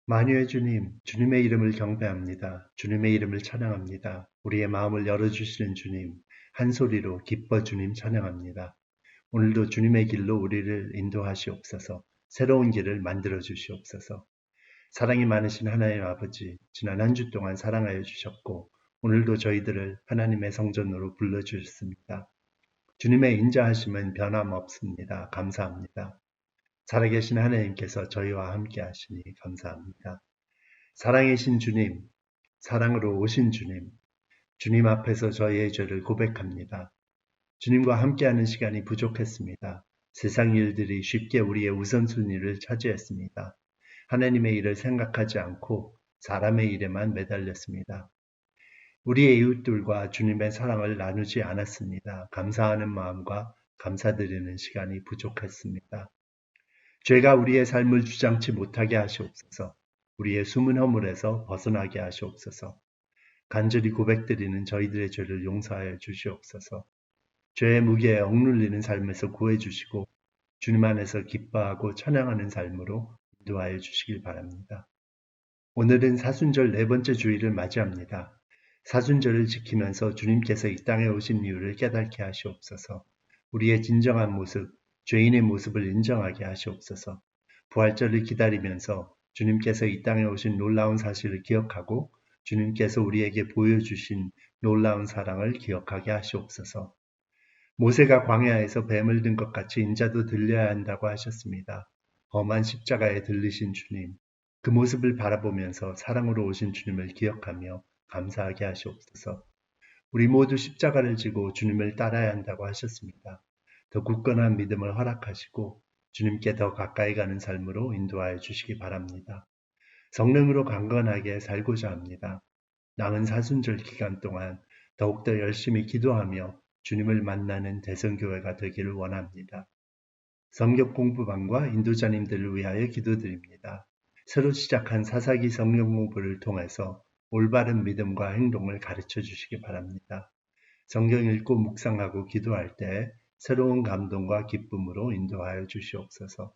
만유의 주님, 주님의 이름을 경배합니다. 주님의 이름을 찬양합니다. 우리의 마음을 열어주시는 주님, 한 소리로 기뻐 주님 찬양합니다. 오늘도 주님의 길로 우리를 인도하시옵소서. 새로운 길을 만들어 주시옵소서. 사랑이 많으신 하나님 아버지, 지난 한 주 동안 사랑하여 주셨고 오늘도 저희들을 하나님의 성전으로 불러주셨습니다. 주님의 인자하심은 변함없습니다. 감사합니다. 살아계신 하나님께서 저희와 함께 하시니 감사합니다. 사랑이신 주님, 사랑으로 오신 주님, 주님 앞에서 저희의 죄를 고백합니다. 주님과 함께하는 시간이 부족했습니다. 세상 일들이 쉽게 우리의 우선순위를 차지했습니다. 하나님의 일을 생각하지 않고 사람의 일에만 매달렸습니다. 우리의 이웃들과 주님의 사랑을 나누지 않았습니다. 감사하는 마음과 감사드리는 시간이 부족했습니다. 죄가 우리의 삶을 주장치 못하게 하시옵소서. 우리의 숨은 허물에서 벗어나게 하시옵소서. 간절히 고백드리는 저희들의 죄를 용서하여 주시옵소서. 죄의 무게에 억눌리는 삶에서 구해주시고 주님 안에서 기뻐하고 찬양하는 삶으로 인도하여 주시길 바랍니다. 오늘은 사순절 네 번째 주일을 맞이합니다. 사순절을 지키면서 주님께서 이 땅에 오신 이유를 깨닫게 하시옵소서. 우리의 진정한 모습, 죄인의 모습을 인정하게 하시옵소서. 부활절을 기다리면서 주님께서 이 땅에 오신 놀라운 사실을 기억하고 주님께서 우리에게 보여주신 놀라운 사랑을 기억하게 하시옵소서. 모세가 광야에서 뱀을 든 것 같이 인자도 들려야 한다고 하셨습니다. 험한 십자가에 들리신 주님, 그 모습을 바라보면서 사랑으로 오신 주님을 기억하며 감사하게 하시옵소서. 우리 모두 십자가를 지고 주님을 따라야 한다고 하셨습니다. 더 굳건한 믿음을 허락하시고 주님께 더 가까이 가는 삶으로 인도하여 주시기 바랍니다. 성령으로 강건하게 살고자 합니다. 남은 사순절 기간 동안 더욱더 열심히 기도하며 주님을 만나는 대성교회가 되기를 원합니다. 성경 공부반과 인도자님들을 위하여 기도드립니다. 새로 시작한 사사기 성경 공부를 통해서 올바른 믿음과 행동을 가르쳐 주시기 바랍니다. 성경 읽고 묵상하고 기도할 때 새로운 감동과 기쁨으로 인도하여 주시옵소서.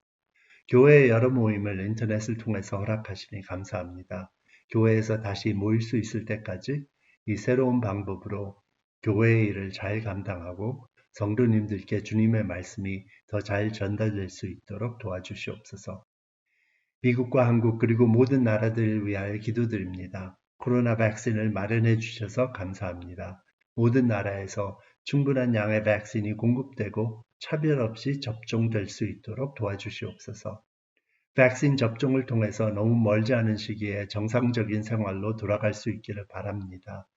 교회의 여러 모임을 인터넷을 통해서 허락하시니 감사합니다. 교회에서 다시 모일 수 있을 때까지 이 새로운 방법으로 교회의 일을 잘 감당하고 성도님들께 주님의 말씀이 더 잘 전달될 수 있도록 도와주시옵소서. 미국과 한국 그리고 모든 나라들을 위하여 기도드립니다. 코로나 백신을 마련해 주셔서 감사합니다. 모든 나라에서 충분한 양의 백신이 공급되고 차별 없이 접종될 수 있도록 도와주시옵소서. 백신 접종을 통해서 너무 멀지 않은 시기에 정상적인 생활로 돌아갈 수 있기를 바랍니다.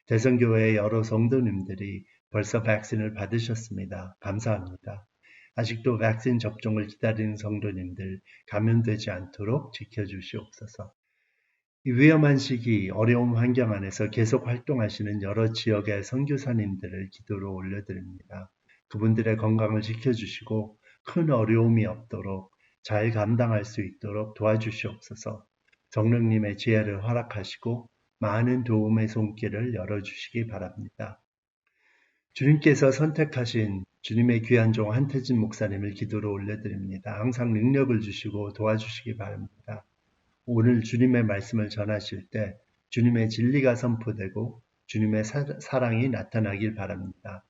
대성교회의 여러 성도님들이 벌써 백신을 받으셨습니다. 감사합니다. 아직도 백신 접종을 기다리는 성도님들 감염되지 않도록 지켜주시옵소서. 이 위험한 시기, 어려운 환경 안에서 계속 활동하시는 여러 지역의 선교사님들을 기도로 올려드립니다. 그분들의 건강을 지켜주시고 큰 어려움이 없도록 잘 감당할 수 있도록 도와주시옵소서. 성령님의 지혜를 허락하시고 많은 도움의 손길을 열어주시기 바랍니다. 주님께서 선택하신 주님의 귀한 종 한태진 목사님을 기도로 올려드립니다. 항상 능력을 주시고 도와주시기 바랍니다. 오늘 주님의 말씀을 전하실 때 주님의 진리가 선포되고 주님의 사랑이 나타나길 바랍니다.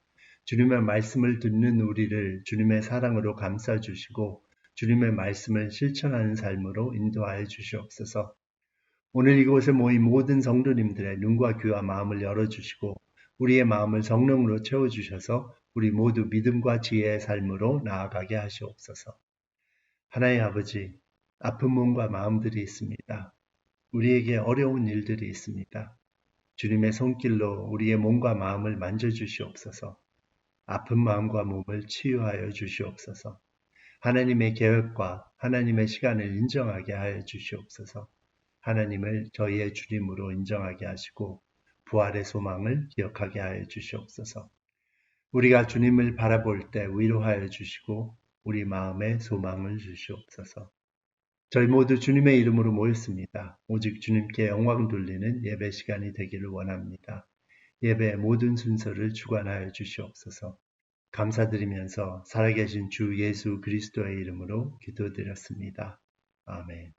주님의 말씀을 듣는 우리를 주님의 사랑으로 감싸주시고 주님의 말씀을 실천하는 삶으로 인도하여 주시옵소서. 오늘 이곳에 모인 모든 성도님들의 눈과 귀와 마음을 열어주시고 우리의 마음을 성령으로 채워주셔서 우리 모두 믿음과 지혜의 삶으로 나아가게 하시옵소서. 하나님 아버지, 아픈 몸과 마음들이 있습니다. 우리에게 어려운 일들이 있습니다. 주님의 손길로 우리의 몸과 마음을 만져주시옵소서. 아픈 마음과 몸을 치유하여 주시옵소서. 하나님의 계획과 하나님의 시간을 인정하게 하여 주시옵소서. 하나님을 저희의 주님으로 인정하게 하시고 부활의 소망을 기억하게 하여 주시옵소서. 우리가 주님을 바라볼 때 위로하여 주시고 우리 마음에 소망을 주시옵소서. 저희 모두 주님의 이름으로 모였습니다. 오직 주님께 영광 돌리는 예배 시간이 되기를 원합니다. 예배의 모든 순서를 주관하여 주시옵소서. 감사드리면서 살아계신 주 예수 그리스도의 이름으로 기도드렸습니다. 아멘.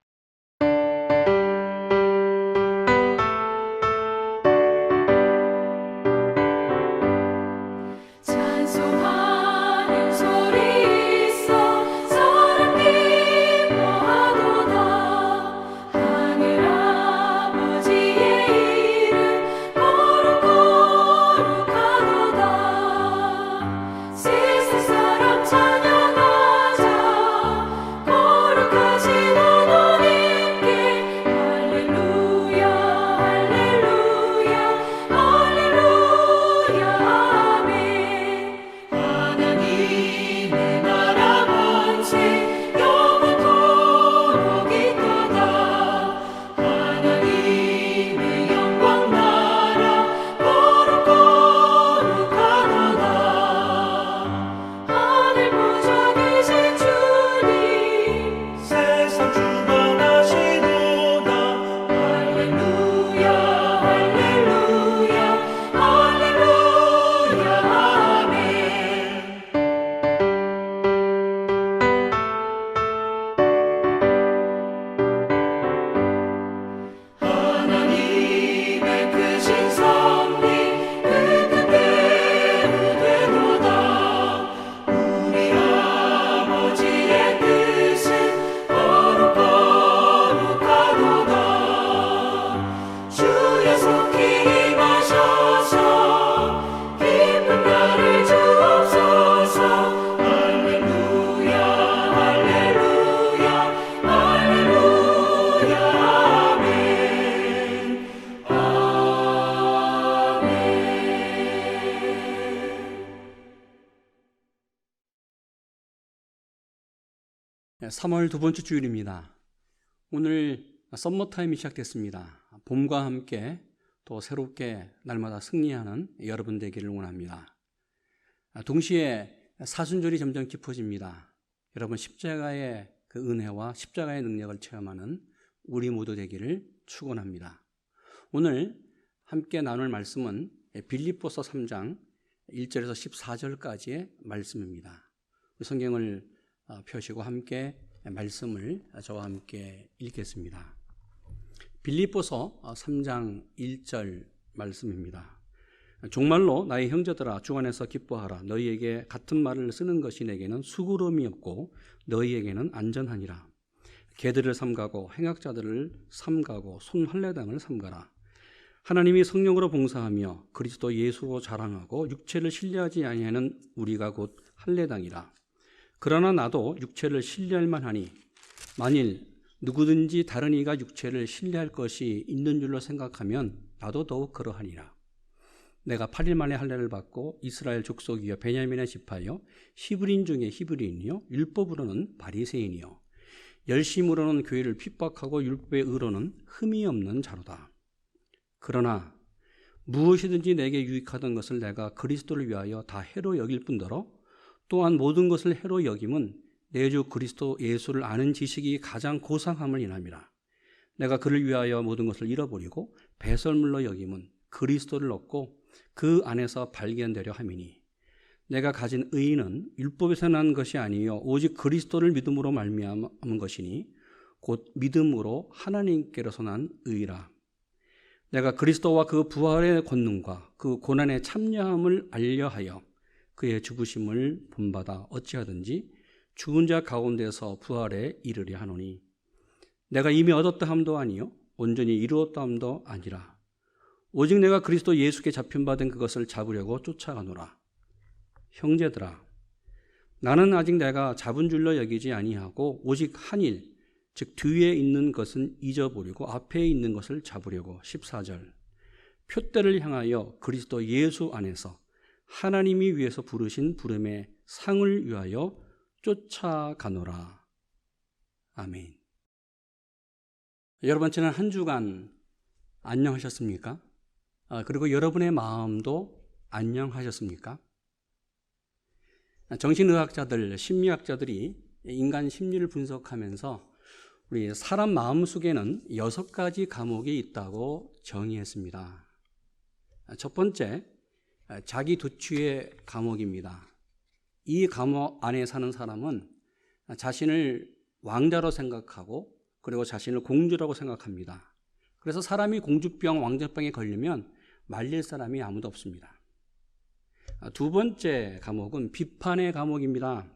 3월 두 번째 주일입니다. 오늘 썸머타임이 시작됐습니다. 봄과 함께 또 새롭게 날마다 승리하는 여러분 되기를 원합니다. 동시에 사순절이 점점 깊어집니다. 여러분 십자가의 그 은혜와 십자가의 능력을 체험하는 우리 모두 되기를 축원합니다. 오늘 함께 나눌 말씀은 빌립보서 3장 1절에서 14절까지의 말씀입니다. 성경을 펴시고 함께 말씀을 저와 함께 읽겠습니다. 빌립보서 3장 1절 말씀입니다. 정말로 나의 형제들아 주 안에서 기뻐하라. 너희에게 같은 말을 쓰는 것이 내게는 수고로움이 없고 너희에게는 안전하니라. 개들을 삼가고 행악자들을 삼가고 손할례당을 삼가라. 하나님이 성령으로 봉사하며 그리스도 예수로 자랑하고 육체를 신뢰하지 아니하는 우리가 곧 할례당이라. 그러나 나도 육체를 신뢰할 만하니 만일 누구든지 다른 이가 육체를 신뢰할 것이 있는 줄로 생각하면 나도 더욱 그러하니라. 내가 8일 만에 할례를 받고 이스라엘 족속이여 베냐민의 지파여 히브리인 중에 히브리인이요 율법으로는 바리새인이요 열심으로는 교회를 핍박하고 율법의 의로는 흠이 없는 자로다. 그러나 무엇이든지 내게 유익하던 것을 내가 그리스도를 위하여 다 해로 여길 뿐더러 또한 모든 것을 해로 여김은 내 주 그리스도 예수를 아는 지식이 가장 고상함을 인함이라. 내가 그를 위하여 모든 것을 잃어버리고 배설물로 여김은 그리스도를 얻고 그 안에서 발견되려 함이니 내가 가진 의는 율법에서 난 것이 아니요 오직 그리스도를 믿음으로 말미암은 것이니 곧 믿음으로 하나님께로서 난 의라. 내가 그리스도와 그 부활의 권능과 그 고난의 참여함을 알려하여 그의 죽으심을 본받아 어찌하든지 죽은 자 가운데서 부활에 이르려 하노니 내가 이미 얻었다 함도 아니요 온전히 이루었다 함도 아니라 오직 내가 그리스도 예수께 잡힌받은 그것을 잡으려고 쫓아가노라. 형제들아 나는 아직 내가 잡은 줄로 여기지 아니하고 오직 한 일 즉 뒤에 있는 것은 잊어버리고 앞에 있는 것을 잡으려고 14절 표대를 향하여 그리스도 예수 안에서 하나님이 위에서 부르신 부름의 상을 위하여 쫓아가노라. 아멘. 여러분 지난 한 주간 안녕하셨습니까? 그리고 여러분의 마음도 안녕하셨습니까? 정신의학자들, 심리학자들이 인간 심리를 분석하면서 우리 사람 마음 속에는 6가지 감옥이 있다고 정의했습니다. 첫 번째, 자기 도취의 감옥입니다. 이 감옥 안에 사는 사람은 자신을 왕자로 생각하고 그리고 자신을 공주라고 생각합니다. 그래서 사람이 공주병, 왕자병에 걸리면 말릴 사람이 아무도 없습니다. 두 번째 감옥은 비판의 감옥입니다.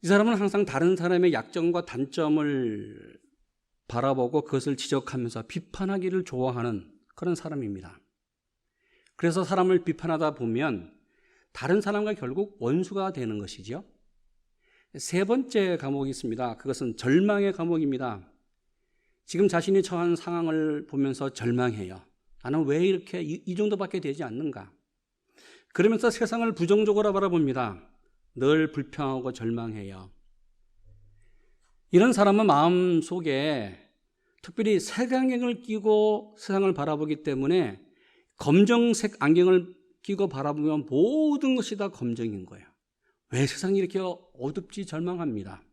이 사람은 항상 다른 사람의 약점과 단점을 바라보고 그것을 지적하면서 비판하기를 좋아하는 그런 사람입니다. 그래서 사람을 비판하다 보면 다른 사람과 결국 원수가 되는 것이죠. 세 번째 감옥이 있습니다. 그것은 절망의 감옥입니다. 지금 자신이 처한 상황을 보면서 절망해요. 나는 왜 이렇게 이 정도밖에 되지 않는가? 그러면서 세상을 부정적으로 바라봅니다. 늘 불평하고 절망해요. 이런 사람은 마음속에 특별히 색안경을 끼고 세상을 바라보기 때문에 검정색 안경을 끼고 바라보면 모든 것이 다 검정인 거예요. 왜 세상이 이렇게 어둡지 절망합니다.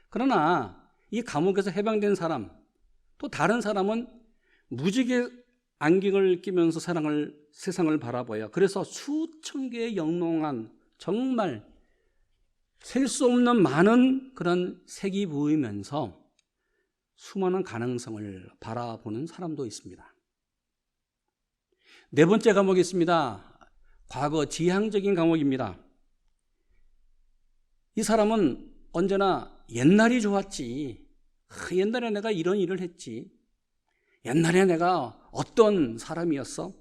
그러나 이 감옥에서 해방된 사람, 또 다른 사람은 무지개 안경을 끼면서 세상을 바라봐요. 그래서 수천 개의 영롱한 정말 셀 수 없는 많은 그런 색이 보이면서 수많은 가능성을 바라보는 사람도 있습니다. 네 번째 감옥이 있습니다. 과거 지향적인 감옥입니다. 이 사람은 언제나 옛날이 좋았지. 옛날에 내가 이런 일을 했지. 옛날에 내가 어떤 사람이었어?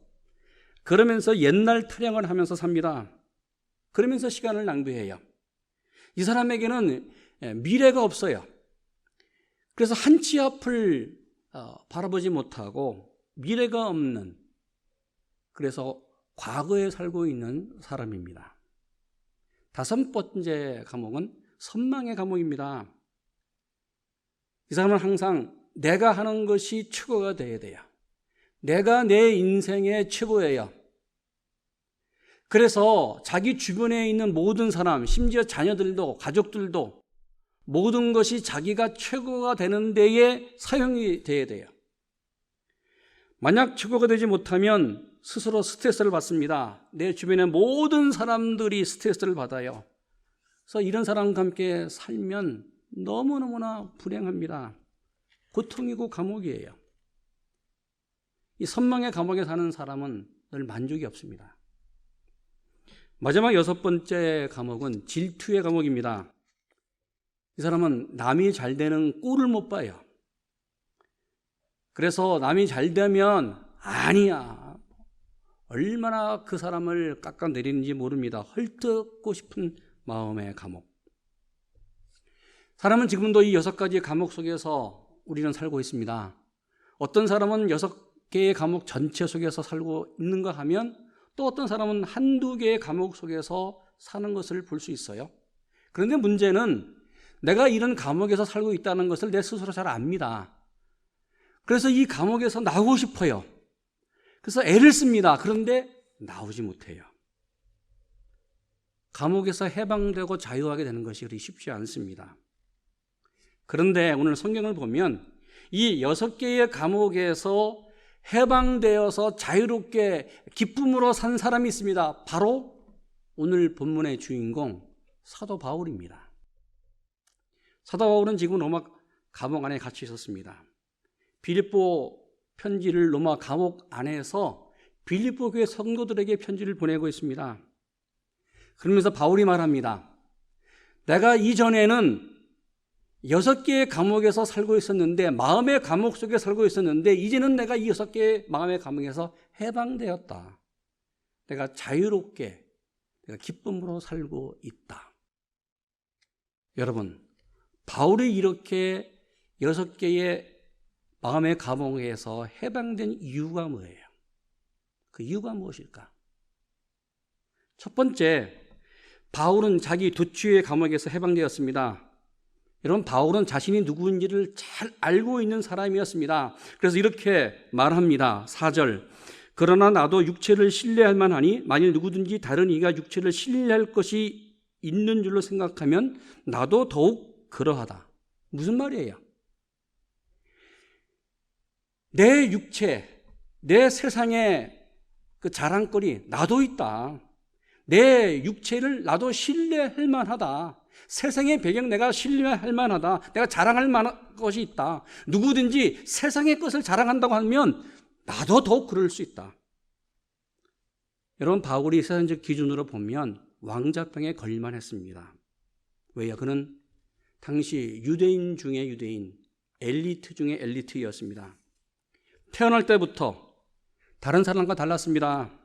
그러면서 옛날 타령을 하면서 삽니다. 그러면서 시간을 낭비해요. 이 사람에게는 미래가 없어요. 그래서 한치 앞을 바라보지 못하고 미래가 없는, 그래서 과거에 살고 있는 사람입니다. 다섯 번째 감옥은 선망의 감옥입니다. 이 사람은 항상 내가 하는 것이 최고가 되어야 돼요. 내가 내 인생의 최고예요. 그래서 자기 주변에 있는 모든 사람, 심지어 자녀들도 가족들도 모든 것이 자기가 최고가 되는 데에 사용이 돼야 돼요. 만약 최고가 되지 못하면 스스로 스트레스를 받습니다. 내 주변의 모든 사람들이 스트레스를 받아요. 그래서 이런 사람과 함께 살면 너무너무나 불행합니다. 고통이고 감옥이에요. 이 선망의 감옥에 사는 사람은 늘 만족이 없습니다. 마지막 6번째 감옥은 질투의 감옥입니다. 이 사람은 남이 잘 되는 꼴을 못 봐요. 그래서 남이 잘 되면 아니야, 얼마나 그 사람을 깎아내리는지 모릅니다. 헐뜯고 싶은 마음의 감옥. 사람은 지금도 이 6가지의 감옥 속에서 우리는 살고 있습니다. 어떤 사람은 6개의 감옥 전체 속에서 살고 있는가 하면 또 어떤 사람은 한두 개의 감옥 속에서 사는 것을 볼 수 있어요. 그런데 문제는 내가 이런 감옥에서 살고 있다는 것을 내 스스로 잘 압니다. 그래서 이 감옥에서 나오고 싶어요. 그래서 애를 씁니다. 그런데 나오지 못해요. 감옥에서 해방되고 자유하게 되는 것이 그리 쉽지 않습니다. 그런데 오늘 성경을 보면 이 6개의 감옥에서 해방되어서 자유롭게 기쁨으로 산 사람이 있습니다. 바로 오늘 본문의 주인공 사도 바울입니다. 사도 바울은 지금 로마 감옥 안에 갇혀 있었습니다. 빌립보 편지를 로마 감옥 안에서 빌립보 교회 성도들에게 편지를 보내고 있습니다. 그러면서 바울이 말합니다. 내가 이전에는 6개의 감옥에서 살고 있었는데, 마음의 감옥 속에 살고 있었는데, 이제는 내가 이 6개의 마음의 감옥에서 해방되었다. 내가 자유롭게, 내가 기쁨으로 살고 있다. 여러분, 바울이 이렇게 6개의 마음의 감옥에서 해방된 이유가 뭐예요? 그 이유가 무엇일까? 첫 번째, 바울은 자기 도취의 감옥에서 해방되었습니다. 여러분, 바울은 자신이 누구인지를 잘 알고 있는 사람이었습니다. 그래서 이렇게 말합니다. 4절. 그러나 나도 육체를 신뢰할 만하니 만일 누구든지 다른 이가 육체를 신뢰할 것이 있는 줄로 생각하면 나도 더욱 그러하다. 무슨 말이에요? 내 육체, 내 세상의 그 자랑거리 나도 있다. 내 육체를 나도 신뢰할 만하다. 세상의 배경 내가 신뢰할 만하다. 내가 자랑할 만한 것이 있다. 누구든지 세상의 것을 자랑한다고 하면 나도 더욱 그럴 수 있다. 여러분, 바울이 세상적 기준으로 보면 왕자병에 걸릴만 했습니다. 왜요? 그는 당시 유대인 중에 유대인, 엘리트 중에 엘리트였습니다. 태어날 때부터 다른 사람과 달랐습니다.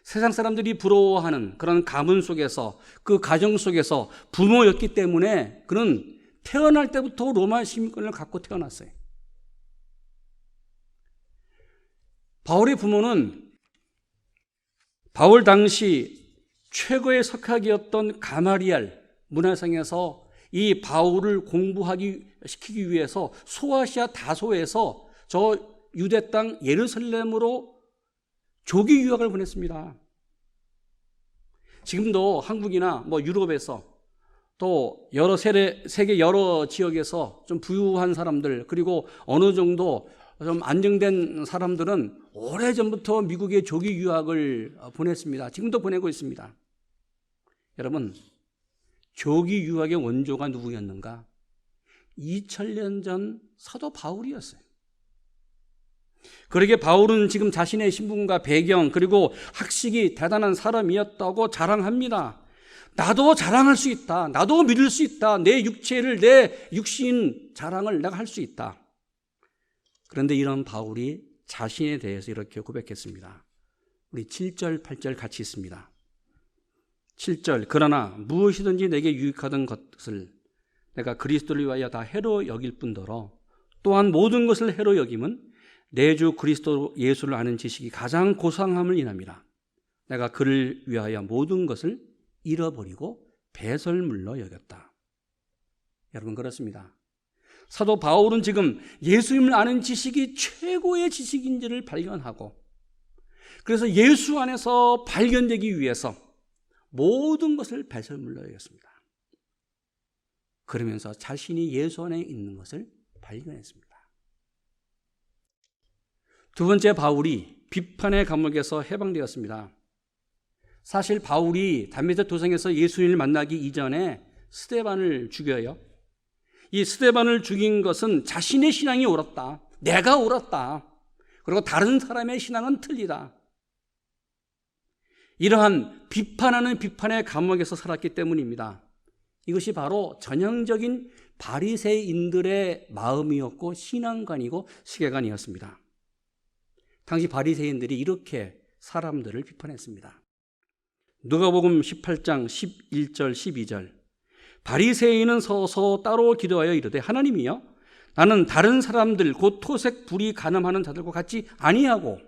세상 사람들이 부러워하는 그런 가문 속에서, 그 가정 속에서 부모였기 때문에 그는 태어날 때부터 로마 시민권을 갖고 태어났어요. 바울의 부모는 바울 당시 최고의 석학이었던 가마리알 문화상에서 이 바울을 시키기 위해서 소아시아 다소에서 저 유대 땅 예루살렘으로 조기 유학을 보냈습니다. 지금도 한국이나 유럽에서 또 세계 여러 지역에서 좀 부유한 사람들, 그리고 어느 정도 좀 안정된 사람들은 오래전부터 미국에 조기 유학을 보냈습니다. 지금도 보내고 있습니다. 여러분, 조기 유학의 원조가 누구였는가? 2000년 전 사도 바울이었어요. 그러게 바울은 지금 자신의 신분과 배경, 그리고 학식이 대단한 사람이었다고 자랑합니다. 나도 자랑할 수 있다. 나도 믿을 수 있다. 내 육체를, 내 육신 자랑을 내가 할 수 있다. 그런데 이런 바울이 자신에 대해서 이렇게 고백했습니다. 우리 7절, 8절 같이 있습니다. 7절. 그러나 무엇이든지 내게 유익하던 것을 내가 그리스도를 위하여 다 해로 여길 뿐더러 또한 모든 것을 해로 여김은 내 주 그리스도 예수를 아는 지식이 가장 고상함을 인함이라. 내가 그를 위하여 모든 것을 잃어버리고 배설물로 여겼다. 여러분, 그렇습니다. 사도 바울은 지금 예수님을 아는 지식이 최고의 지식인지를 발견하고, 그래서 예수 안에서 발견되기 위해서 모든 것을 배설물로 여겼습니다. 그러면서 자신이 예수 안에 있는 것을 발견했습니다. 두 번째, 바울이 비판의 감옥에서 해방되었습니다. 사실 바울이 담메색 도상에서 예수님을 만나기 이전에 스데반을 죽여요. 이 스데반을 죽인 것은 자신의 신앙이 옳았다, 내가 옳았다, 그리고 다른 사람의 신앙은 틀리다, 이러한 비판하는 비판의 감옥에서 살았기 때문입니다. 이것이 바로 전형적인 바리새인들의 마음이었고 신앙관이고 시계관이었습니다. 당시 바리새인들이 이렇게 사람들을 비판했습니다. 누가복음 18장 11절 12절 바리새인은 서서 따로 기도하여 이르되 하나님이여 나는 다른 사람들 곧 토색 불이 간음하는 자들과 같이 아니하고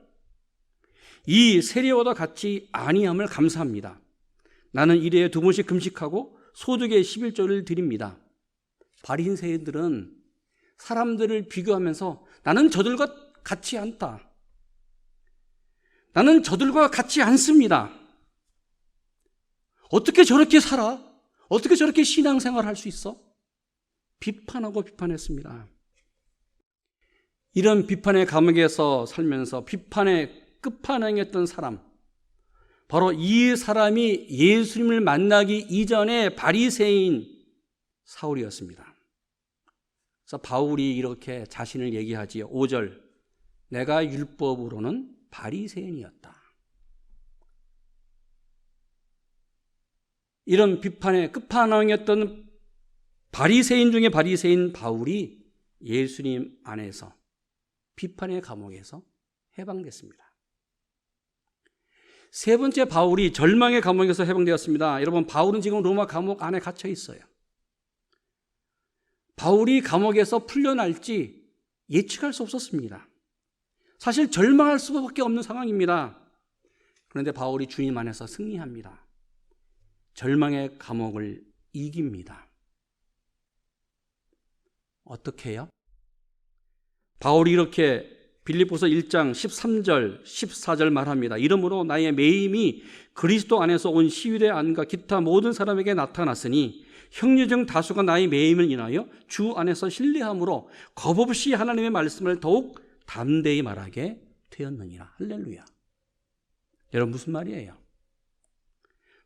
이 세리와도 같이 아니함을 감사합니다. 나는 일회에 2번씩 금식하고 소득의 11조를 드립니다. 바리새인들은 사람들을 비교하면서 나는 저들과 같지 않다, 나는 저들과 같지 않습니다, 어떻게 저렇게 살아? 어떻게 저렇게 신앙생활을 할 수 있어? 비판하고 비판했습니다. 이런 비판의 감옥에서 살면서 비판의 끝판왕이었던 사람, 바로 이 사람이 예수님을 만나기 이전에 바리새인 사울이었습니다. 그래서 바울이 이렇게 자신을 얘기하지요. 5절, 내가 율법으로는 바리새인이었다. 이런 비판의 끝판왕이었던 바리새인 중에 바리새인 바울이 예수님 안에서 비판의 감옥에서 해방됐습니다. 세 번째, 바울이 절망의 감옥에서 해방되었습니다. 여러분, 바울은 지금 로마 감옥 안에 갇혀 있어요. 바울이 감옥에서 풀려날지 예측할 수 없었습니다. 사실 절망할 수밖에 없는 상황입니다. 그런데 바울이 주님 안에서 승리합니다. 절망의 감옥을 이깁니다. 어떻게 해요? 바울이 이렇게 빌립보서 1장 13절 14절 말합니다. 이러므로 나의 매임이 그리스도 안에서 온 시위대 안과 기타 모든 사람에게 나타났으니 형제 중 다수가 나의 매임을 인하여 주 안에서 신뢰함으로 겁없이 하나님의 말씀을 더욱 담대히 말하게 되었느니라. 할렐루야. 여러분, 무슨 말이에요?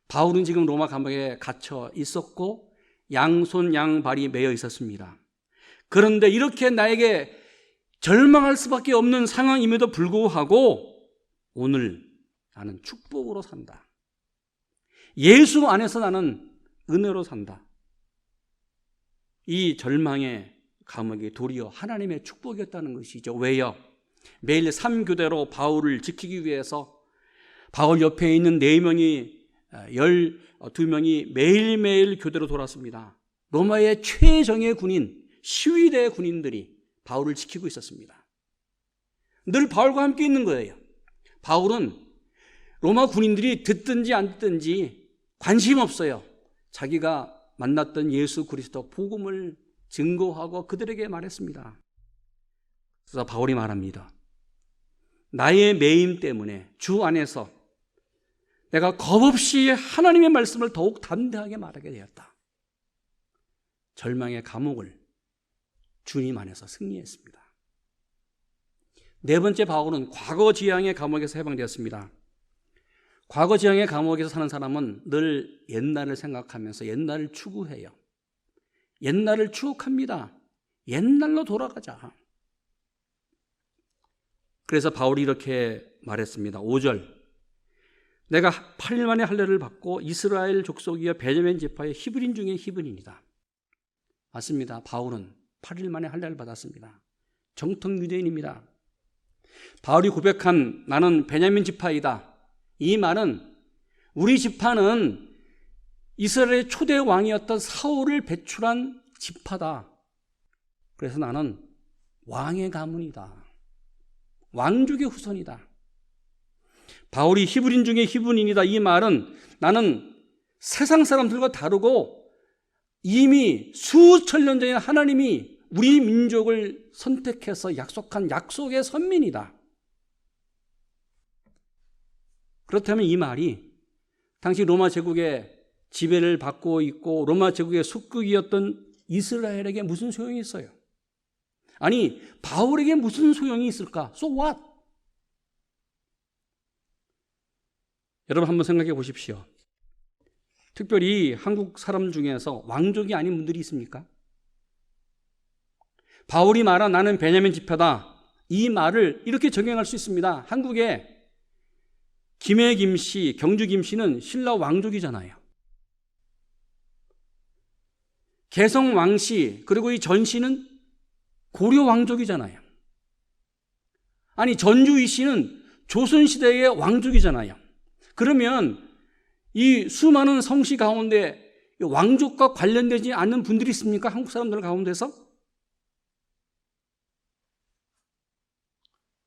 바울은 지금 로마 감옥에 갇혀 있었고 양손 양발이 매여 있었습니다. 그런데 이렇게 나에게 절망할 수밖에 없는 상황임에도 불구하고 오늘 나는 축복으로 산다, 예수 안에서 나는 은혜로 산다. 이 절망의 감옥이 도리어 하나님의 축복이었다는 것이죠. 왜요? 매일 3교대로 바울을 지키기 위해서 바울 옆에 있는 4명이 12명이 매일매일 교대로 돌았습니다. 로마의 최정예 군인, 시위대 군인들이 바울을 지키고 있었습니다. 늘 바울과 함께 있는 거예요. 바울은 로마 군인들이 듣든지 안 듣든지 관심 없어요. 자기가 만났던 예수 그리스도 복음을 증거하고 그들에게 말했습니다. 그래서 바울이 말합니다. 나의 매임 때문에 주 안에서 내가 겁없이 하나님의 말씀을 더욱 담대하게 말하게 되었다. 절망의 감옥을 주님 안에서 승리했습니다. 네 번째, 바울은 과거 지향의 감옥에서 해방되었습니다. 과거 지향의 감옥에서 사는 사람은 늘 옛날을 생각하면서 옛날을 추구해요. 옛날을 추억합니다. 옛날로 돌아가자. 그래서 바울이 이렇게 말했습니다. 5절, 내가 8일 만에 할례를 받고 이스라엘 족속이여 베냐민 지파의 히브리인 중에 히브리인이다. 맞습니다. 바울은 8일 만에 할례를 받았습니다. 정통 유대인입니다. 바울이 고백한 나는 베냐민 지파이다, 이 말은 우리 지파는 이스라엘의 초대 왕이었던 사울을 배출한 지파다. 그래서 나는 왕의 가문이다, 왕족의 후손이다. 바울이 히브리인 중에 히브리인이다, 이 말은 나는 세상 사람들과 다르고 이미 수천 년 전에 하나님이 우리 민족을 선택해서 약속한 약속의 선민이다. 그렇다면 이 말이 당시 로마 제국의 지배를 받고 있고 로마 제국의 속국이었던 이스라엘에게 무슨 소용이 있어요? 아니, 바울에게 무슨 소용이 있을까? So what? 여러분 한번 생각해 보십시오. 특별히 한국 사람 중에서 왕족이 아닌 분들이 있습니까? 바울이 말한 나는 베냐민 지파다. 이 말을 이렇게 적용할 수 있습니다. 한국에 김해 김씨, 경주 김씨는 신라 왕족이잖아요. 개성 왕씨, 그리고 이 전씨는 고려 왕족이잖아요. 아니, 전주이 씨는 조선시대의 왕족이잖아요. 그러면 이 수많은 성씨 가운데 왕족과 관련되지 않는 분들이 있습니까? 한국 사람들 가운데서?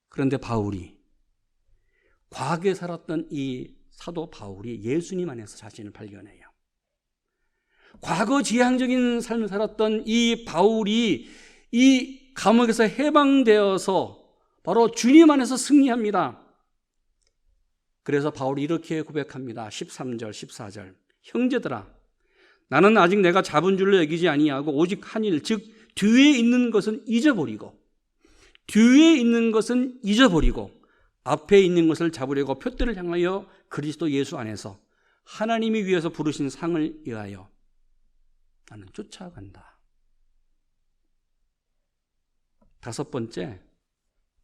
그런데 바울이, 과거에 살았던 이 사도 바울이 예수님 안에서 자신을 발견해요. 과거 지향적인 삶을 살았던 이 바울이 이 감옥에서 해방되어서 바로 주님 안에서 승리합니다. 그래서 바울이 이렇게 고백합니다. 13절, 14절. 형제들아, 나는 아직 내가 잡은 줄로 여기지 아니하고 오직 한 일, 즉 뒤에 있는 것은 잊어버리고 앞에 있는 것을 잡으려고 표대를 향하여 그리스도 예수 안에서 하나님이 위해서 부르신 상을 위하여 나는 쫓아간다. 다섯 번째,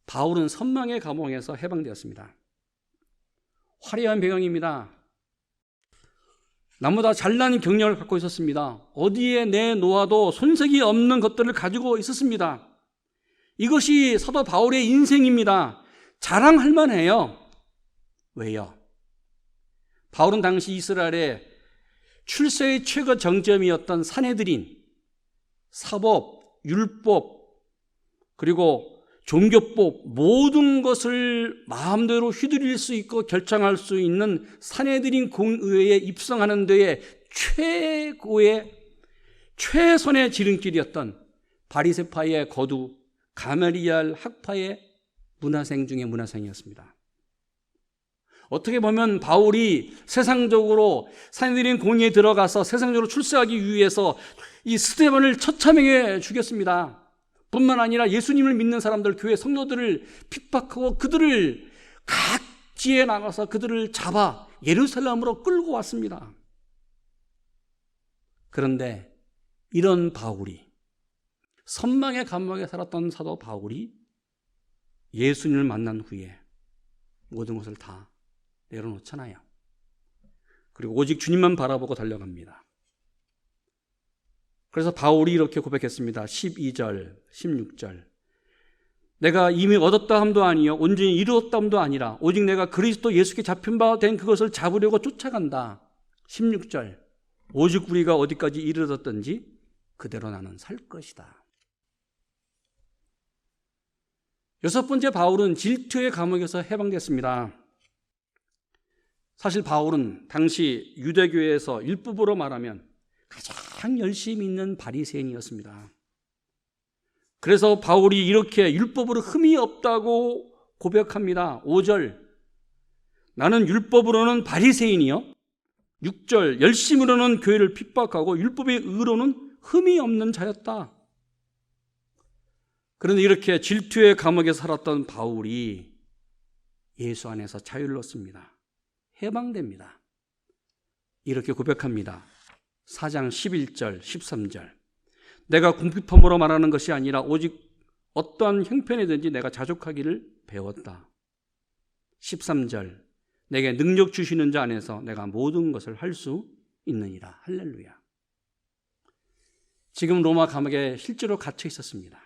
바울은 선망의 감옥에서 해방되었습니다. 화려한 배경입니다. 나보다 잘난 경력을 갖고 있었습니다. 어디에 내놓아도 손색이 없는 것들을 가지고 있었습니다. 이것이 사도 바울의 인생입니다. 자랑할 만해요. 왜요? 바울은 당시 이스라엘의 출세의 최고 정점이었던 산헤드린, 사법, 율법, 그리고 종교법, 모든 것을 마음대로 휘두릴 수 있고 결정할 수 있는 산헤드린 공의회에 입성하는 데에 최선의 지름길이었던 바리새파의 거두 가말리엘 학파의 문화생 중에 문화생이었습니다. 어떻게 보면 바울이 세상적으로 산헤드린 공의회에 들어가서 세상적으로 출세하기 위해서 이 스데반을 처참하게 죽였습니다. 뿐만 아니라 예수님을 믿는 사람들, 교회 성도들을 핍박하고 그들을 각지에 나가서 그들을 잡아 예루살렘으로 끌고 왔습니다. 그런데 이런 바울이, 선망의 감옥에 살았던 사도 바울이 예수님을 만난 후에 모든 것을 다 내려놓잖아요. 그리고 오직 주님만 바라보고 달려갑니다. 그래서 바울이 이렇게 고백했습니다. 12절, 16절. 내가 이미 얻었다 함도 아니요 온전히 이루었다 함도 아니라 오직 내가 그리스도 예수께 잡힌 바 된 그것을 잡으려고 쫓아간다. 16절. 오직 우리가 어디까지 이르렀든지 그대로 나는 살 것이다. 여섯 번째, 바울은 질투의 감옥에서 해방됐습니다. 사실 바울은 당시 유대교회에서 율법으로 말하면 가장 열심히 있는 바리새인이었습니다. 그래서 바울이 이렇게 율법으로 흠이 없다고 고백합니다. 5절, 나는 율법으로는 바리새인이요 6절, 열심으로는 교회를 핍박하고 율법의 의로는 흠이 없는 자였다. 그런데 이렇게 질투의 감옥에 살았던 바울이 예수 안에서 자유롭습니다. 해방됩니다. 이렇게 고백합니다. 4장 11절, 13절. 내가 궁핍함으로 말하는 것이 아니라 오직 어떠한 형편이든지 내가 자족하기를 배웠다. 13절. 내게 능력 주시는 자 안에서 내가 모든 것을 할 수 있느니라. 할렐루야. 지금 로마 감옥에 실제로 갇혀 있었습니다.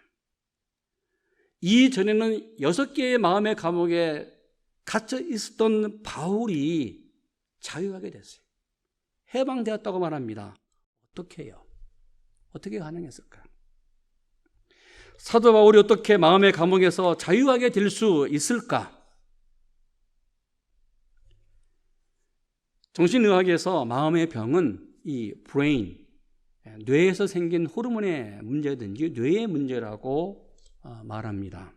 이전에는 6개의 마음의 감옥에 갇혀 있었던 바울이 자유하게 됐어요. 해방되었다고 말합니다. 어떻게 해요? 어떻게 가능했을까? 사도 바울이 어떻게 마음의 감옥에서 자유하게 될 수 있을까? 정신의학에서 마음의 병은 이 브레인, 뇌에서 생긴 호르몬의 문제든지 뇌의 문제라고 말합니다.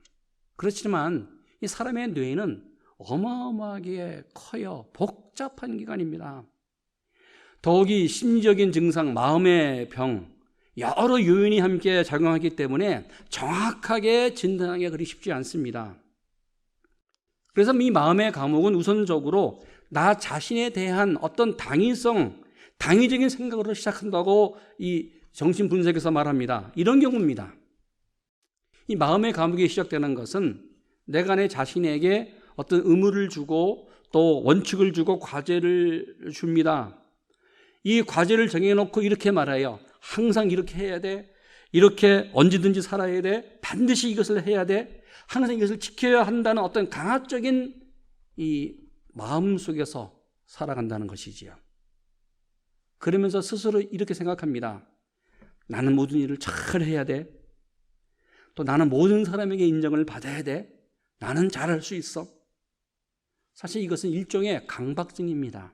그렇지만 이 사람의 뇌는 어마어마하게 커요. 복잡한 기관입니다. 더욱이 심리적인 증상, 마음의 병, 여러 요인이 함께 작용하기 때문에 정확하게 진단하기가 그리 쉽지 않습니다. 그래서 이 마음의 감옥은 우선적으로 나 자신에 대한 어떤 당위적인 생각으로 시작한다고 이 정신분석에서 말합니다. 이런 경우입니다. 이 마음의 감옥이 시작되는 것은 내가 내 자신에게 어떤 의무를 주고 또 원칙을 주고 과제를 줍니다. 이 과제를 정해놓고 이렇게 말해요. 항상 이렇게 해야 돼. 이렇게 언제든지 살아야 돼. 반드시 이것을 해야 돼. 항상 이것을 지켜야 한다는 어떤 강압적인 이 마음 속에서 살아간다는 것이지요. 그러면서 스스로 이렇게 생각합니다. 나는 모든 일을 잘 해야 돼. 또 나는 모든 사람에게 인정을 받아야 돼. 나는 잘할 수 있어. 사실 이것은 일종의 강박증입니다.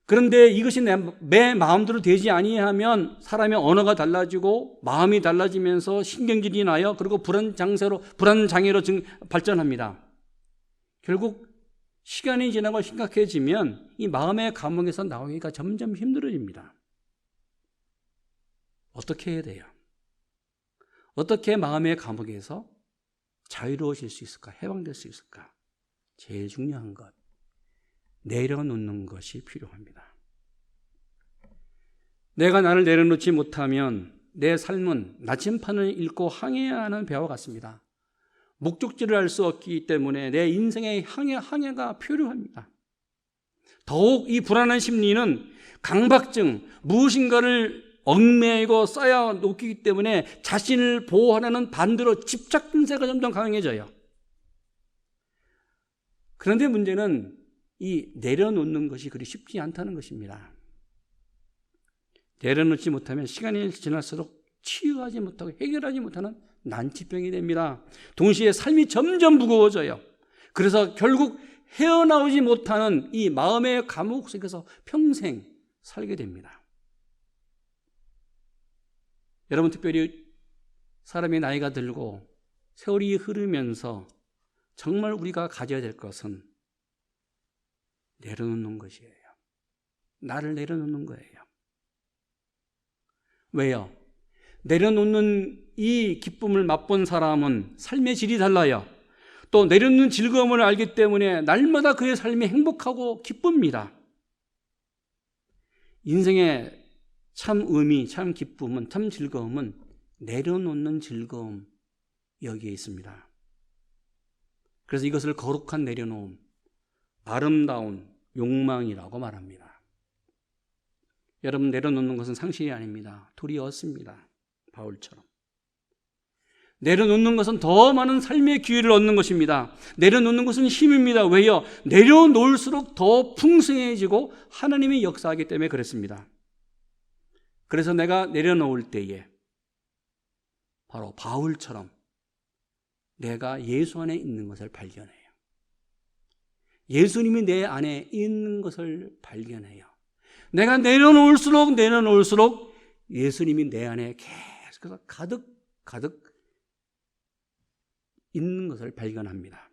그런데 이것이 내 마음대로 되지 아니하면 사람의 언어가 달라지고 마음이 달라지면서 신경질이 나요. 그리고 불안장애로 발전합니다. 결국 시간이 지나고 심각해지면 이 마음의 감옥에서 나오기가 점점 힘들어집니다. 어떻게 해야 돼요? 어떻게 마음의 감옥에서 자유로워질 수 있을까? 해방될 수 있을까? 제일 중요한 것, 내려놓는 것이 필요합니다. 내가 나를 내려놓지 못하면 내 삶은 나침판을 읽고 항해해야 하는 배와 같습니다. 목적지를 알 수 없기 때문에 내 인생의 항해가 필요합니다. 더욱 이 불안한 심리는 강박증, 무엇인가를 얽매이고 쌓여 놓기 때문에 자신을 보호하려는 반대로 집착 증세가 점점 강해져요. 그런데 문제는 이 내려놓는 것이 그리 쉽지 않다는 것입니다. 내려놓지 못하면 시간이 지날수록 치유하지 못하고 해결하지 못하는 난치병이 됩니다. 동시에 삶이 점점 무거워져요. 그래서 결국 헤어나오지 못하는 이 마음의 감옥 속에서 평생 살게 됩니다. 여러분, 특별히 사람의 나이가 들고 세월이 흐르면서 정말 우리가 가져야 될 것은 내려놓는 것이에요. 나를 내려놓는 거예요. 왜요? 내려놓는 이 기쁨을 맛본 사람은 삶의 질이 달라요. 또 내려놓는 즐거움을 알기 때문에 날마다 그의 삶이 행복하고 기쁩니다. 인생의 참 의미, 참 기쁨은, 참 즐거움은 내려놓는 즐거움, 여기에 있습니다. 그래서 이것을 거룩한 내려놓음, 아름다운 욕망이라고 말합니다. 여러분, 내려놓는 것은 상실이 아닙니다. 도리어 얻습니다. 바울처럼. 내려놓는 것은 더 많은 삶의 기회를 얻는 것입니다. 내려놓는 것은 힘입니다. 왜요? 내려놓을수록 더 풍성해지고 하나님이 역사하기 때문에 그랬습니다. 그래서 내가 내려놓을 때에 바로 바울처럼 내가 예수 안에 있는 것을 발견해요. 예수님이 내 안에 있는 것을 발견해요. 내가 내려놓을수록 예수님이 내 안에 계속해서 가득 있는 것을 발견합니다.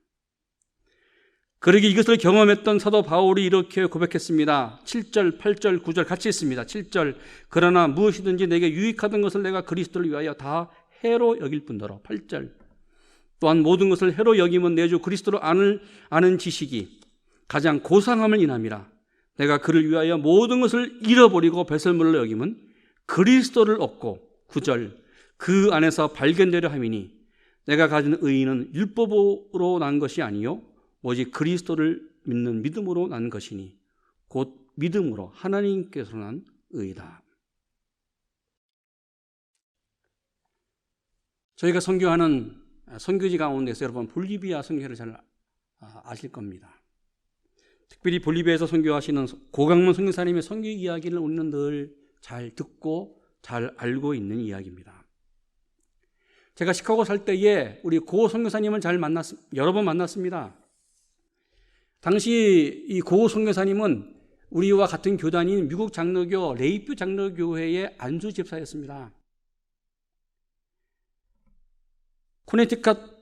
그러기 이것을 경험했던 사도 바울이 이렇게 고백했습니다. 7절, 8절, 9절 같이 있습니다. 7절, 그러나 무엇이든지 내게 유익하던 것을 내가 그리스도를 위하여 다 해로 여길 뿐더러. 8절, 또한 모든 것을 해로 여김은 내 주 그리스도를 아는 지식이 가장 고상함을 인함이라. 내가 그를 위하여 모든 것을 잃어버리고 배설물로 여김은 그리스도를 얻고. 9절, 그 안에서 발견되려 함이니 내가 가진 의의는 율법으로 난 것이 아니요 오직 그리스도를 믿는 믿음으로 난 것이니 곧 믿음으로 하나님께서 난 의이다. 저희가 선교하는 선교지 가운데서 여러분 볼리비아 선교를 잘 아실 겁니다. 특별히 볼리비아에서 선교하시는 고강문 선교사님의 선교 이야기를 우리는 늘 잘 듣고 잘 알고 있는 이야기입니다. 제가 시카고 살 때에 우리 고 선교사님을 여러 번 만났습니다. 당시 이 고 선교사님은 우리와 같은 교단인 미국 장로교 레이프 장로교회의 안수 집사였습니다. 코네티컷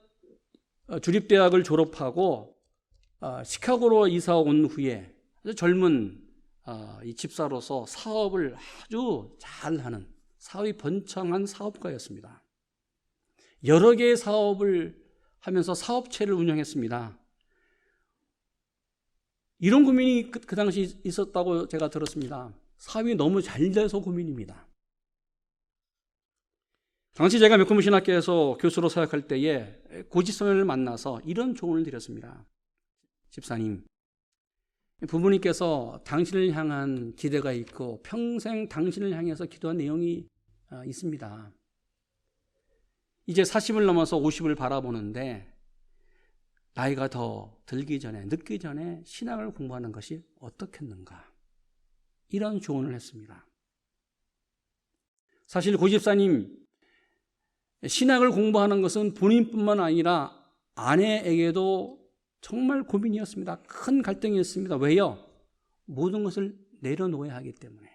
주립대학을 졸업하고 시카고로 이사 온 후에 아주 젊은 이 집사로서 사업을 아주 잘하는 사업이 번창한 사업가였습니다. 여러 개의 사업을 하면서 사업체를 운영했습니다. 이런 고민이 그 당시 있었다고 제가 들었습니다. 사업이 너무 잘 돼서 고민입니다. 당시 제가 메코무 신학교에서 교수로 사역할 때에 고지선을 만나서 이런 조언을 드렸습니다. 집사님, 부모님께서 당신을 향한 기대가 있고 평생 당신을 향해서 기도한 내용이 있습니다. 이제 40을 넘어서 50을 바라보는데 나이가 더 들기 전에, 늦기 전에 신학을 공부하는 것이 어떻겠는가, 이런 조언을 했습니다. 사실 고 집사님, 신학을 공부하는 것은 본인뿐만 아니라 아내에게도 정말 고민이었습니다. 큰 갈등이었습니다. 왜요? 모든 것을 내려놓아야 하기 때문에.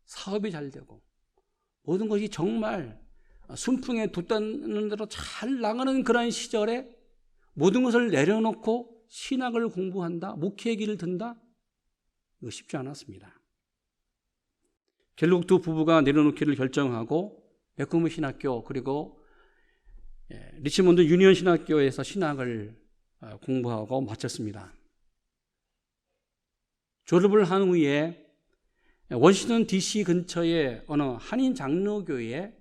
사업이 잘 되고 모든 것이 정말 순풍에 돋다는 대로 잘 나가는 그런 시절에 모든 것을 내려놓고 신학을 공부한다, 목회의 길을 든다, 이거 쉽지 않았습니다. 결국 두 부부가 내려놓기를 결정하고 메코무 신학교 그리고 리치몬드 유니언 신학교에서 신학을 공부하고 마쳤습니다. 졸업을 한 후에 워싱턴 DC 근처의 어느 한인 장로교회에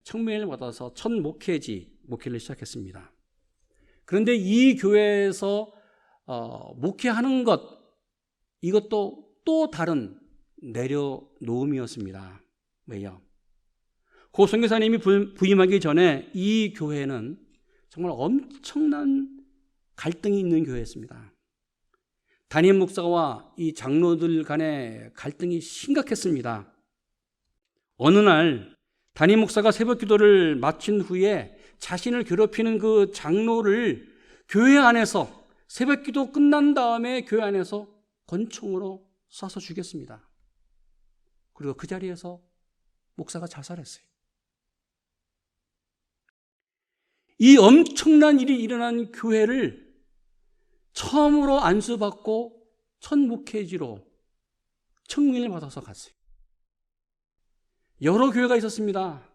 청명을 받아서 첫 목회를 시작했습니다. 그런데 이 교회에서 목회하는 것, 이것도 또 다른 내려놓음이었습니다. 왜요? 고 선교사님이 부임하기 전에 이 교회는 정말 엄청난 갈등이 있는 교회였습니다. 담임 목사와 이 장로들 간의 갈등이 심각했습니다. 어느 날 담임 목사가 새벽 기도를 마친 후에 자신을 괴롭히는 그 장로를 교회 안에서 새벽 기도 끝난 다음에 교회 안에서 권총으로 쏴서 죽였습니다. 그리고 그 자리에서 목사가 자살했어요. 이 엄청난 일이 일어난 교회를 처음으로 안수받고 첫 목회지로 청문을 받아서 갔어요. 여러 교회가 있었습니다.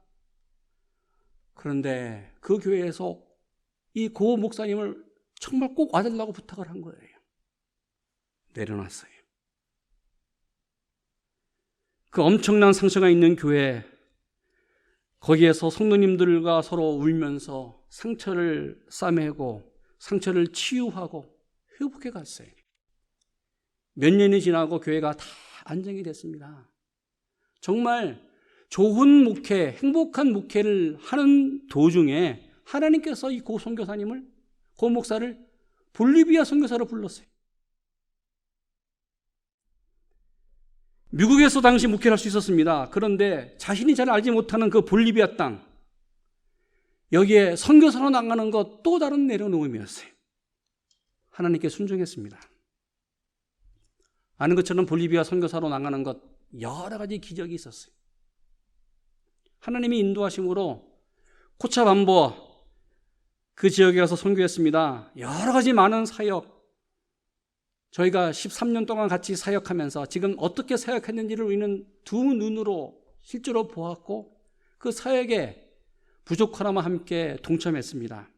그런데 그 교회에서 이 고 목사님을 정말 꼭 와달라고 부탁을 한 거예요. 내려놨어요. 그 엄청난 상처가 있는 교회, 거기에서 성도님들과 서로 울면서 상처를 싸매고 상처를 치유하고 회복해 갔어요. 몇 년이 지나고 교회가 다 안정이 됐습니다. 정말 좋은 목회, 행복한 목회를 하는 도중에 하나님께서 이 고 선교사님을, 고 목사를 볼리비아 선교사로 불렀어요. 미국에서 당시 목회를 할 수 있었습니다. 그런데 자신이 잘 알지 못하는 그 볼리비아 땅, 여기에 선교사로 나가는 것 또 다른 내려놓음이었어요. 하나님께 순종했습니다. 아는 것처럼 볼리비아 선교사로 나가는 것 여러 가지 기적이 있었어요. 하나님이 인도하심으로 코차밤보 그 지역에 가서 선교했습니다. 여러 가지 많은 사역, 저희가 13년 동안 같이 사역하면서 지금 어떻게 사역했는지를 우리는 두 눈으로 실제로 보았고 그 사역에 부족하나마 함께 동참했습니다.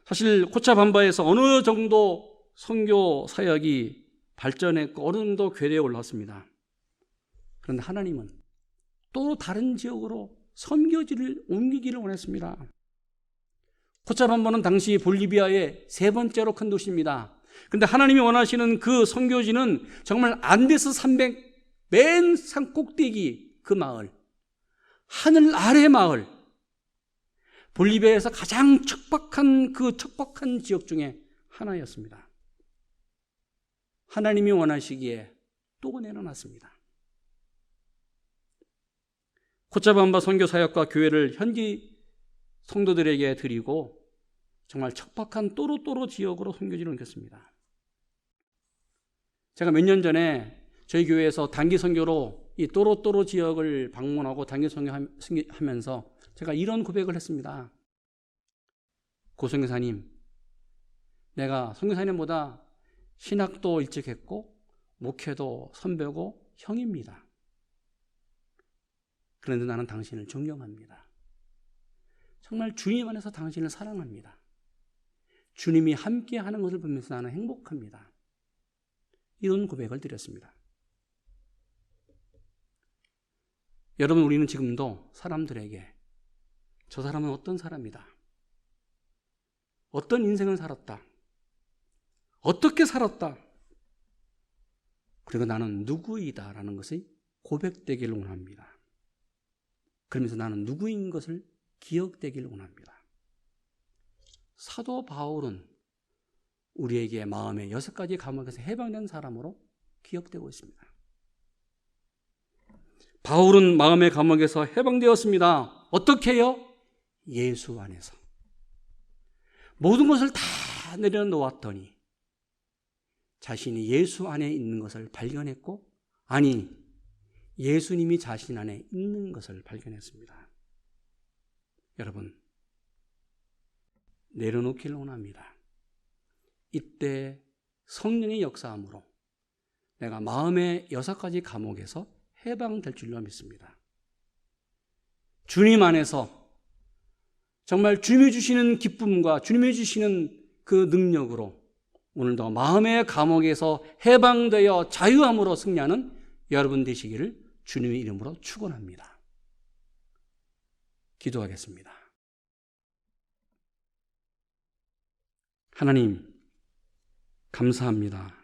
사실 코차밤바에서 어느 정도 선교 사역이 발전했고 어느 정도 궤도에 올랐습니다. 그런데 하나님은 또 다른 지역으로 선교지를 옮기기를 원했습니다. 코차밤바는 당시 볼리비아의 세 번째로 큰 도시입니다. 그런데 하나님이 원하시는 그 선교지는 정말 안데스 산맥 맨 산 꼭대기 그 마을, 하늘 아래 마을, 볼리비아에서 가장 척박한 그 척박한 지역 중에 하나였습니다. 하나님이 원하시기에 또 내려놨습니다. 코차밤바 선교 사역과 교회를 현지 성도들에게 드리고 정말 척박한 또로또로 지역으로 선교지를 옮겼습니다. 제가 몇 년 전에 저희 교회에서 단기 선교로 이 또로또로 지역을 방문하고 단기 선교하면서 제가 이런 고백을 했습니다. 고선교사님, 내가 선교사님보다 신학도 일찍 했고 목회도 선배고 형입니다. 그런데 나는 당신을 존경합니다. 정말 주님 안에서 당신을 사랑합니다. 주님이 함께 하는 것을 보면서 나는 행복합니다. 이런 고백을 드렸습니다. 여러분, 우리는 지금도 사람들에게 저 사람은 어떤 사람이다, 어떤 인생을 살았다, 어떻게 살았다, 그리고 나는 누구이다 라는 것이 고백되기를 원합니다. 그러면서 나는 누구인 것을 기억되기를 원합니다. 사도 바울은 우리에게 마음의 6가지 감옥에서 해방된 사람으로 기억되고 있습니다. 바울은 마음의 감옥에서 해방되었습니다. 어떻게 해요? 예수 안에서. 모든 것을 다 내려놓았더니 자신이 예수 안에 있는 것을 발견했고, 아니, 예수님이 자신 안에 있는 것을 발견했습니다. 여러분, 내려놓기를 원합니다. 이때 성령의 역사함으로 내가 마음의 6가지 감옥에서 해방될 줄로 믿습니다. 주님 안에서 정말 주님이 주시는 기쁨과 주님이 주시는 그 능력으로 오늘도 마음의 감옥에서 해방되어 자유함으로 승리하는 여러분 되시기를 주님의 이름으로 축원합니다. 기도하겠습니다. 하나님, 감사합니다.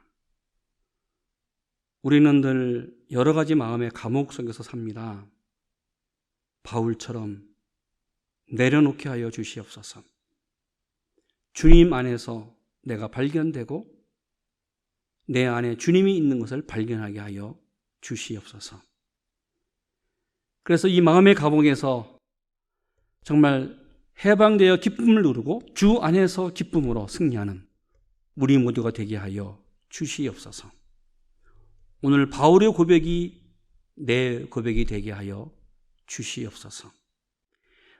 우리는 늘 여러 가지 마음의 감옥 속에서 삽니다. 바울처럼 내려놓게 하여 주시옵소서. 주님 안에서 내가 발견되고 내 안에 주님이 있는 것을 발견하게 하여 주시옵소서. 그래서 이 마음의 감옥에서 정말 해방되어 기쁨을 누르고 주 안에서 기쁨으로 승리하는 우리 모두가 되게 하여 주시옵소서. 오늘 바울의 고백이 내 고백이 되게 하여 주시옵소서.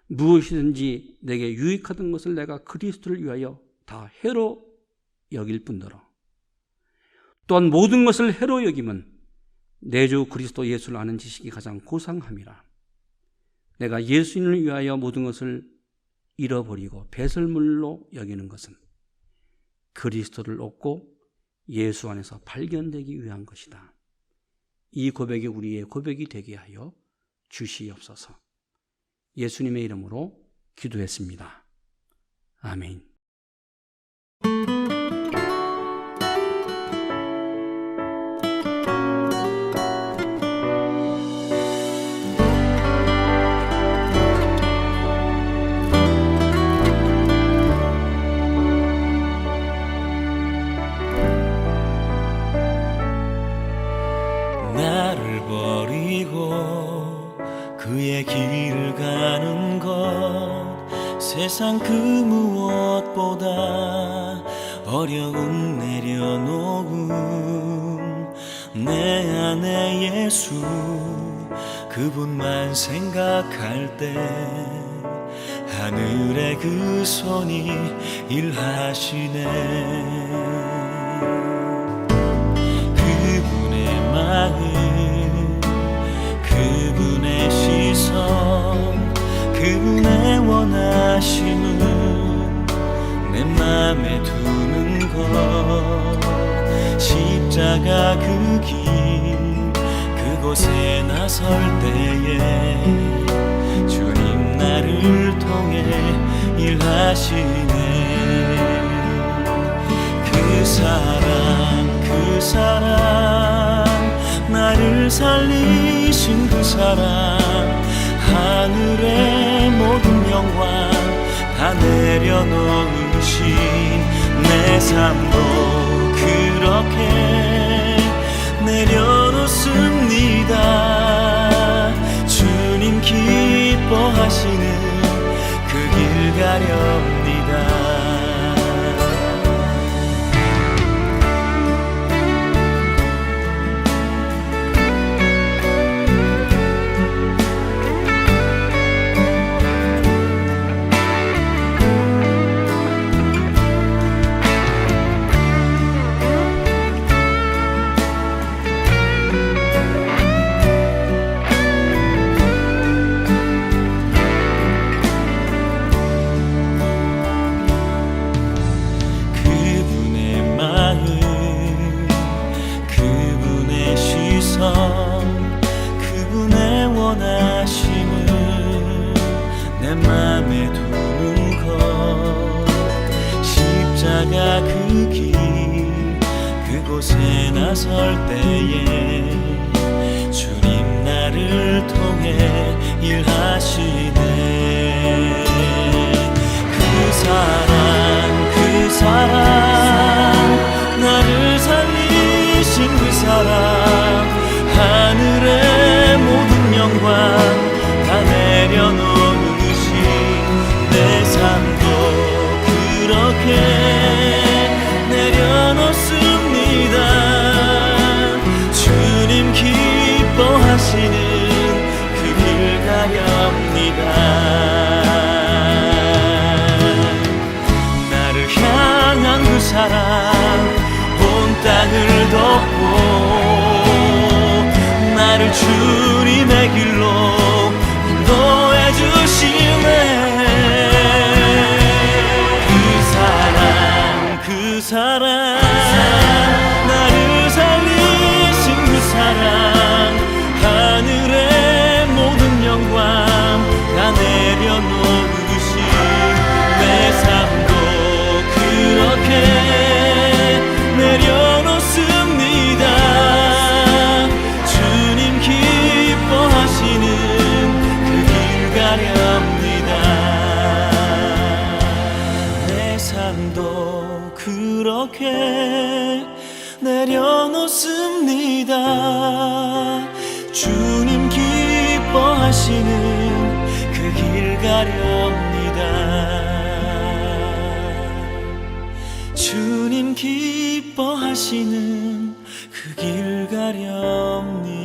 무엇이든지 내게 유익하던 것을 내가 그리스도를 위하여 다 해로 여길 뿐더러 또한 모든 것을 해로 여김은 내 주 그리스도 예수를 아는 지식이 가장 고상함이라. 내가 예수님을 위하여 모든 것을 잃어버리고 배설물로 여기는 것은 그리스도를 얻고 예수 안에서 발견되기 위한 것이다. 이 고백이 우리의 고백이 되게 하여 주시옵소서. 예수님의 이름으로 기도했습니다. 아멘. 나를 버리고 그의 길을 가는 것 세상 그 무엇보다 어려움 내려놓음 내 안에 예수 그분만 생각할 때 하늘의 그 손이 일하시네. 그분의 마음 그분의 시선 그분의 원하심은 내 맘에 두는 것 십자가 그 길 그곳에 나설 때에 주님 나를 통해 일하시네. 그 사랑 나를 살리신 그 사랑 하늘의 모든 영광 다 내려놓으신 내 삶도 그렇게 내려놓습니다. 주님 기뻐하시는 그 길 가렵니다. 떠나심을 내 맘에 두는 것 십자가 그 길 그곳에 나설 때에 주님 나를 통해 일하시네. 그 사랑 나를 살리신 그 사랑 하늘의 모든 영광 다 내려놓으신 내 삶도 그렇게 내려놓습니다. 주님 기뻐하시는 그 길 가렵니다. 나를 향한 그 사랑 온 땅을 덮고 나를 주님의 길로 인도해 주시네. 그 사랑 나를 살리신 그 사랑 하늘의 모든 영광 다 내려놓으신 내 삶도 그렇게 내려놓습니다. 주님 기뻐하시는 그 길 가렵니다. 내 삶도 그렇게 내려놓습니다. 주님 기뻐하시는 그 길 가렵니다. 주님 기뻐하시는 그 길 가렵니다.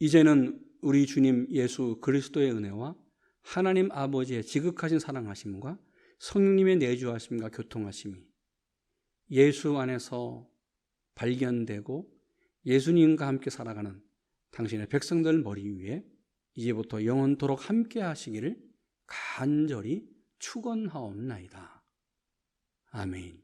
이제는 우리 주님 예수 그리스도의 은혜와 하나님 아버지의 지극하신 사랑하심과 성령님의 내주하심과 교통하심이 예수 안에서 발견되고 예수님과 함께 살아가는 당신의 백성들 머리 위에 이제부터 영원토록 함께 하시기를 간절히 축원하옵나이다. 아멘.